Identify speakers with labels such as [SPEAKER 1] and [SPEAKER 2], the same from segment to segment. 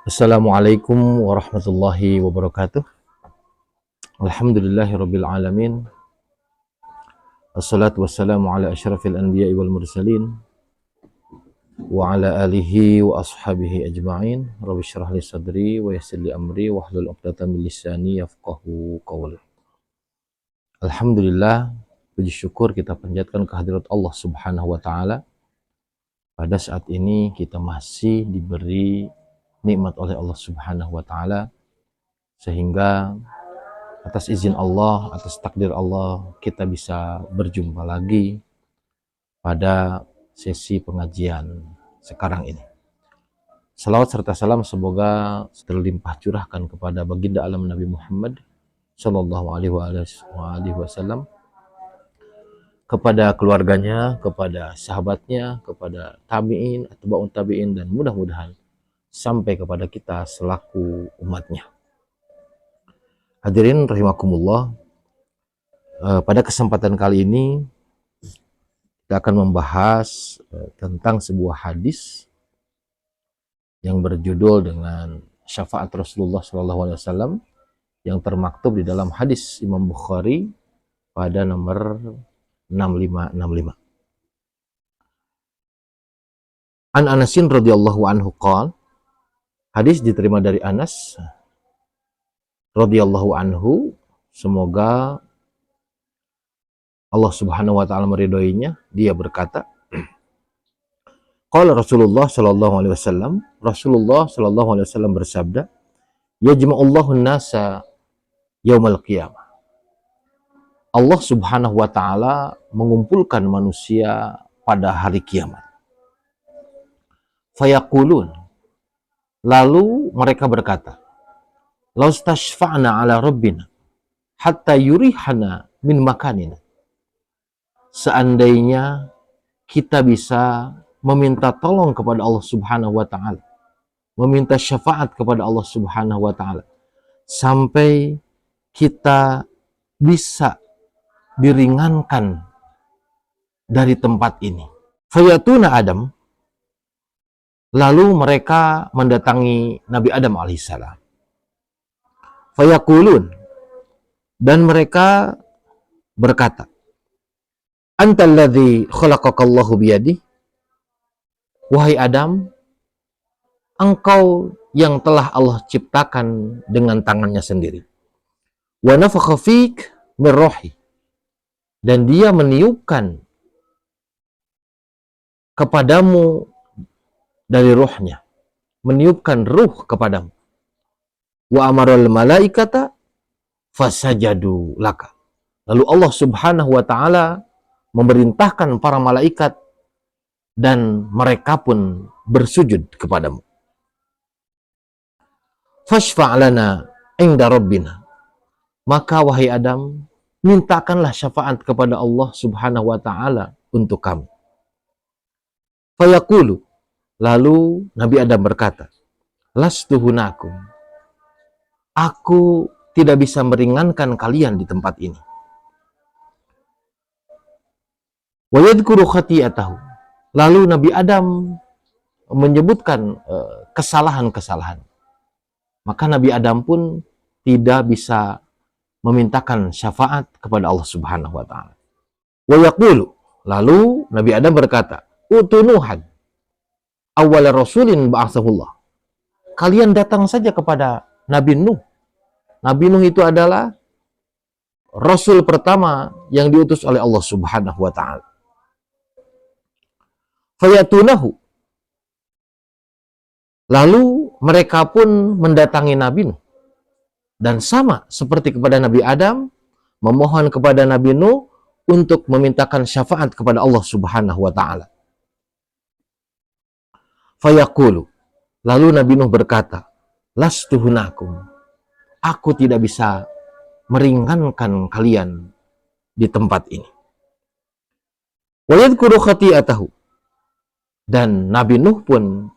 [SPEAKER 1] Assalamualaikum warahmatullahi wabarakatuh. Alhamdulillahirabbil alamin. Assalatu wassalamu ala asyrafil anbiya'i wal mursalin wa ala alihi wa ashabihi ajma'in. Rabbi shrah li sadri wa yassir li amri wahlul 'uqdatam min lisani yafqahu qawli. Alhamdulillah, puji syukur kita panjatkan kehadirat Allah Subhanahu wa taala. Pada saat ini kita masih diberi nikmat oleh Allah Subhanahu wa taala, sehingga atas izin Allah, atas takdir Allah, kita bisa berjumpa lagi pada sesi pengajian sekarang ini. Salawat serta salam semoga terlimpah curahkan kepada baginda alam Nabi Muhammad Sallallahu Alaihi Wasallam, kepada keluarganya, kepada sahabatnya, kepada tabi'in, atba'un tabi'in, dan mudah-mudahan sampai kepada kita selaku umatnya. Hadirin rahimakumullah, pada kesempatan kali ini kita akan membahas tentang sebuah hadis yang berjudul dengan syafaat Rasulullah SAW, yang termaktub di dalam hadis Imam Bukhari pada nomor 6565. An Anasin radhiyallahu anhu qala, hadis diterima dari Anas radhiyallahu anhu, semoga Allah Subhanahu wa taala meridhoinya. Dia berkata, qala Rasulullah sallallahu alaihi wasallam, Rasulullah sallallahu alaihi wasallam bersabda, yajma'ullahu an-nasa yaumal qiyamah. Allah Subhanahu wa taala mengumpulkan manusia pada hari kiamat. Fayaqulun, lalu mereka berkata, laustashfa'na ala rabbina hatta yurihana min makanina. Seandainya kita bisa meminta tolong kepada Allah Subhanahu wa taala, meminta syafaat kepada Allah Subhanahu wa taala, sampai kita bisa diringankan dari tempat ini. Fayatuna Adam, lalu mereka mendatangi Nabi Adam alaihissalam. Fayaqulun, dan mereka berkata, antal ladzi khalaqakallahu biyadi, wahai Adam, engkau yang telah Allah ciptakan dengan tangannya sendiri. Wa nafakha fik min ruhi, dan dia meniupkan kepadamu dari ruhnya, meniupkan ruh kepadamu. Wa amaral malaikata fasajadu laka, lalu Allah Subhanahu wa taala memerintahkan para malaikat dan mereka pun bersujud kepadamu. Fashfa' lana inda rabbina, maka wahai Adam, mintakanlah syafaat kepada Allah Subhanahu wa taala untuk kami. Fayaqulu, lalu Nabi Adam berkata, lastu hunakum, aku tidak bisa meringankan kalian di tempat ini. Wa yadhkuru khati'atahu, lalu Nabi Adam menyebutkan kesalahan-kesalahan. Maka Nabi Adam pun tidak bisa memintakan syafaat kepada Allah Subhanahu wa taala. Wa yaqulu, lalu Nabi Adam berkata, utunuhan awwal rasulin ba'athahullah, kalian datang saja kepada Nabi Nuh. Nabi Nuh itu adalah rasul pertama yang diutus oleh Allah Subhanahu wa taala. Fayatunahu, lalu mereka pun mendatangi Nabi Nuh, dan sama seperti kepada Nabi Adam, memohon kepada Nabi Nuh untuk memintakan syafaat kepada Allah Subhanahu wa taala. Fayaqulu, lalu Nabi Nuh berkata, lastu hunakum, aku tidak bisa meringankan kalian di tempat ini. Wa yadhkuru khati'atahu, dan Nabi Nuh pun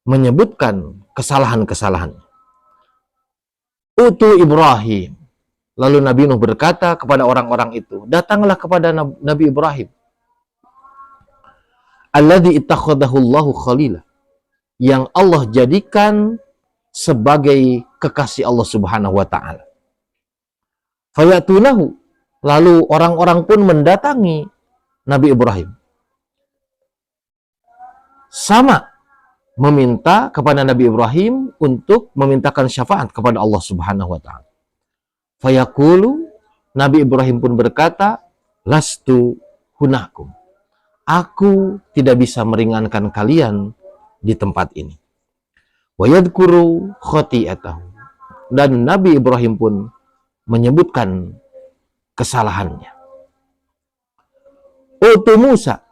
[SPEAKER 1] menyebutkan kesalahan-kesalahan. Utu Ibrahim, lalu Nabi Nuh berkata kepada orang-orang itu, datanglah kepada Nabi Ibrahim, alladzi ittakhadahu Allahu khalila, yang Allah jadikan sebagai kekasih Allah Subhanahu wa taala. Fayatunahu, lalu orang-orang pun mendatangi Nabi Ibrahim. Sama meminta kepada Nabi Ibrahim untuk memintakan syafaat kepada Allah Subhanahu wa taala. Fayaqulu, Nabi Ibrahim pun berkata, lastu hunakum. Aku tidak bisa meringankan kalian di tempat ini. Wa yadhkuru khati'atahu. Dan Nabi Ibrahim pun menyebutkan kesalahannya. Utu Musa.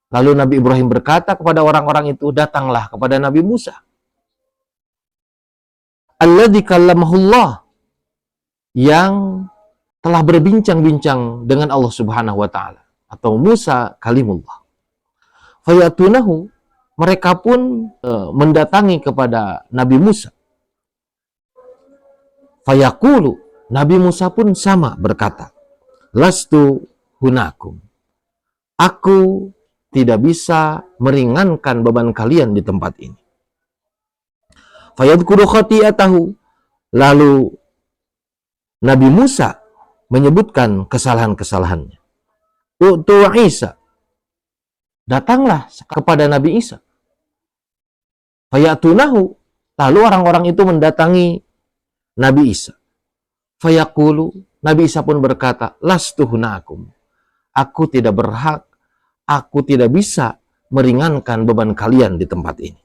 [SPEAKER 1] Lalu Nabi Ibrahim berkata kepada orang-orang itu, datanglah kepada Nabi Musa. Alladzi kallamahullah, yang telah berbincang-bincang dengan Allah Subhanahu wa taala, atau Musa kalimullah. Fayatunahu, mereka pun mendatangi kepada Nabi Musa. Fayaqulu, Nabi Musa pun sama berkata, lastu hunakum. Aku tidak bisa meringankan beban kalian di tempat ini. Fayadhkuru khati'atahu. Lalu Nabi Musa menyebutkan kesalahan-kesalahannya. U'tu Isa. Datanglah kepada Nabi Isa. Fayatunahu. Lalu orang-orang itu mendatangi Nabi Isa. Fayaqulu. Nabi Isa pun berkata, lastu hunakum. Aku tidak berhak, aku tidak bisa meringankan beban kalian di tempat ini.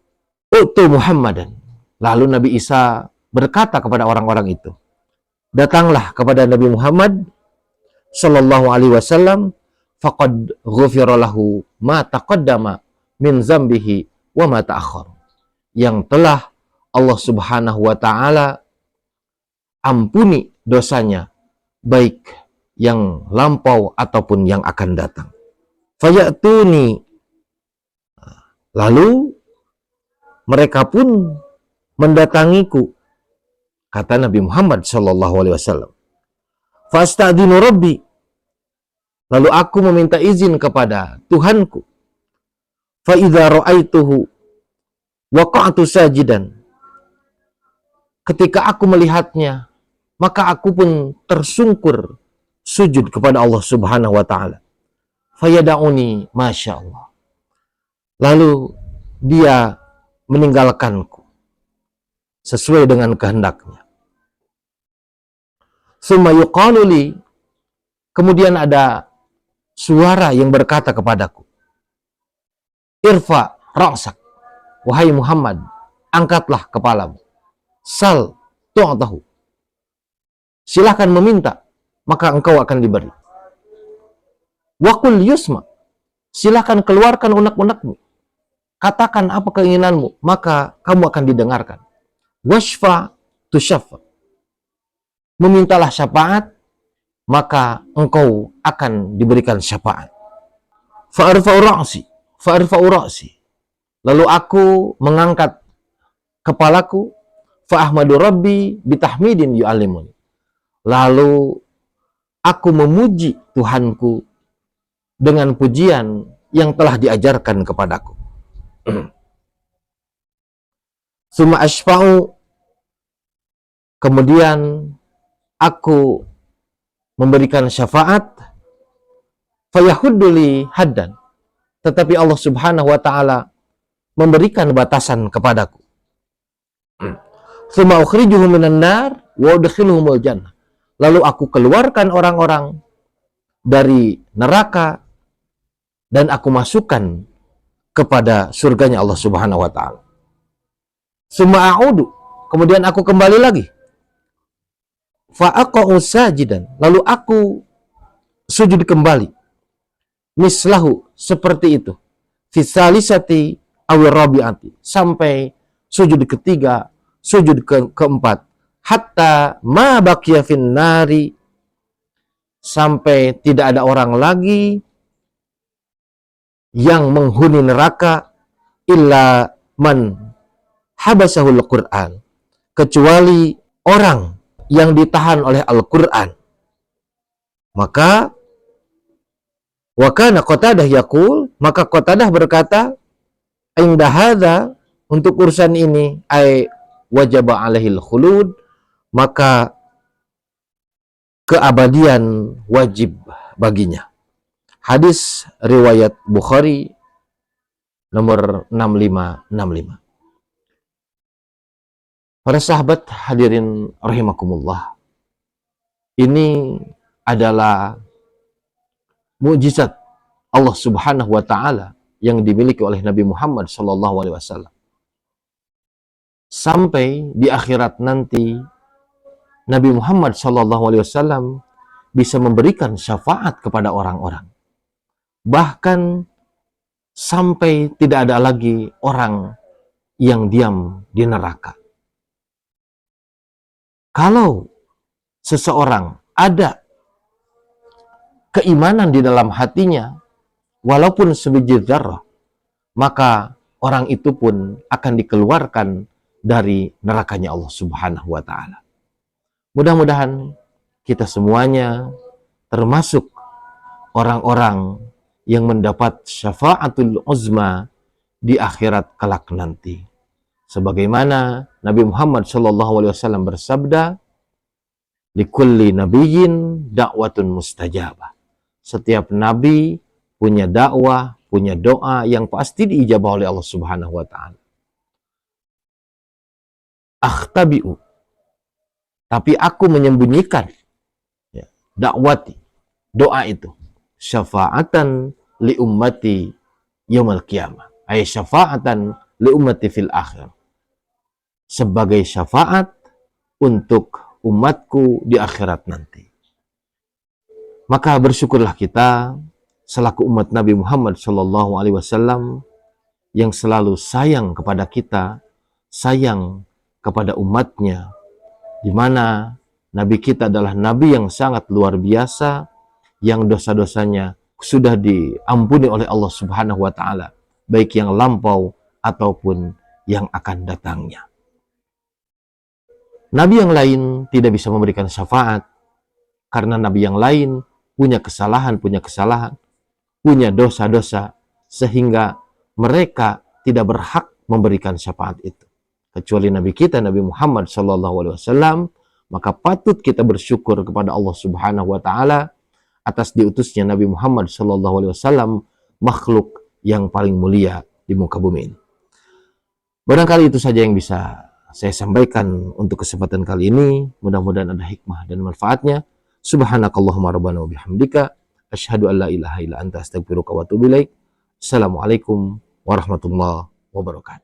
[SPEAKER 1] Utu Muhammadan. Lalu Nabi Isa berkata kepada orang-orang itu, datanglah kepada Nabi Muhammad sallallahu alaihi wasallam, faqad ghufira lahu ma taqaddama min zambihi wa ma ta'akhkhar. Yang telah Allah Subhanahu wa taala ampuni dosanya, baik yang lampau ataupun yang akan datang. Fayatuni. Lalu mereka pun mendatangiku, kata Nabi Muhammad sallallahu alaihi wasallam. Fasta'dinu rabbi. Lalu aku meminta izin kepada Tuhanku. Fa idza ra'aituhu waqa'tu sajidan. Ketika aku melihatnya, maka aku pun tersungkur sujud kepada Allah Subhanahu wa taala. Fayada'uni, masya Allah. Lalu dia meninggalkanku sesuai dengan kehendaknya. Summa yuqalu li, kemudian ada suara yang berkata kepadaku, irfa ra'sak, wahai Muhammad, angkatlah kepalamu. Sal tu'tahu, silahkan meminta, maka engkau akan diberi. Waqul yusma, silahkan keluarkan unek-unekmu, katakan apa keinginanmu, maka kamu akan didengarkan. Washfa tushaffa, memintalah syafaat, maka engkau akan diberikan syafaat. Fa'arfa'u ra'si, lalu aku mengangkat kepalaku, fa'ahmadu rabbi bitahmidin yu'allimuni, lalu aku memuji Tuhanku dengan pujian yang telah diajarkan kepadaku. Summa ashfa'u, kemudian aku memberikan syafaat, fayahudduli haddan, tetapi Allah Subhanahu wa taala memberikan batasan kepadaku. Summa ukhrijuhum minan nar wa udkhiluhumul jannah, lalu aku keluarkan orang-orang dari neraka dan aku masukkan kepada surganya Allah Subhanahu wa taala. Summa a'udu, kemudian aku kembali lagi. Fa aqa'u sajidan, lalu aku sujud kembali. Mislahu, seperti itu. Fi salisati aw rabi'ati, sampai sujud ketiga, sujud keempat. Hatta ma baqiya fin nari, sampai tidak ada orang lagi yang menghuni neraka, illa man habasahul Qur'an, kecuali orang yang ditahan oleh Al-Quran. Maka wakana Qatadah yaqul, maka Qatadah berkata, inda hadza, untuk urusan ini, ay wajaba alaihil khulud, maka keabadian wajib baginya. Hadis riwayat Bukhari nomor 6565. Para sahabat hadirin rahimakumullah, ini adalah mukjizat Allah Subhanahu wa taala yang dimiliki oleh Nabi Muhammad SAW. Sampai di akhirat nanti Nabi Muhammad SAW bisa memberikan syafaat kepada orang-orang. Bahkan sampai tidak ada lagi orang yang diam di neraka. Kalau seseorang ada keimanan di dalam hatinya, walaupun sebiji dzarrah, maka orang itu pun akan dikeluarkan dari nerakanya Allah Subhanahu wa taala. Mudah-mudahan kita semuanya termasuk orang-orang yang mendapat syafaatul uzma di akhirat kelak nanti. Sebagaimana Nabi Muhammad SAW bersabda, likulli nabiyyin da'watun mustajabah. Setiap nabi punya dakwah, punya doa yang pasti diijabah oleh Allah Subhanahu wa taala. Akhtabi'u, tapi aku menyembunyikan ya, dakwati, doa itu, syafaatan li ummati yaumil qiyamah, ay syafaatan li ummati fil akhir, sebagai syafaat untuk umatku di akhirat nanti. Maka bersyukurlah kita selaku umat Nabi Muhammad SAW yang selalu sayang kepada kita, sayang kepada umatnya, di mana Nabi kita adalah Nabi yang sangat luar biasa, yang dosa-dosanya sudah diampuni oleh Allah Subhanahu wa taala, baik yang lampau ataupun yang akan datangnya. Nabi yang lain tidak bisa memberikan syafaat karena nabi yang lain punya kesalahan, punya dosa-dosa, sehingga mereka tidak berhak memberikan syafaat itu. Kecuali Nabi kita, Nabi Muhammad SAW, maka patut kita bersyukur kepada Allah Subhanahu wa taala atas diutusnya Nabi Muhammad SAW, makhluk yang paling mulia di muka bumi ini. Barangkali itu saja yang bisa saya sampaikan untuk kesempatan kali ini. Mudah-mudahan ada hikmah dan manfaatnya. Subhanakallahumma rabbana wa bihamdika asyhadu an la ilaha illa anta astaghfiruka wa atubu ilaik. Assalamualaikum warahmatullahi wabarakatuh.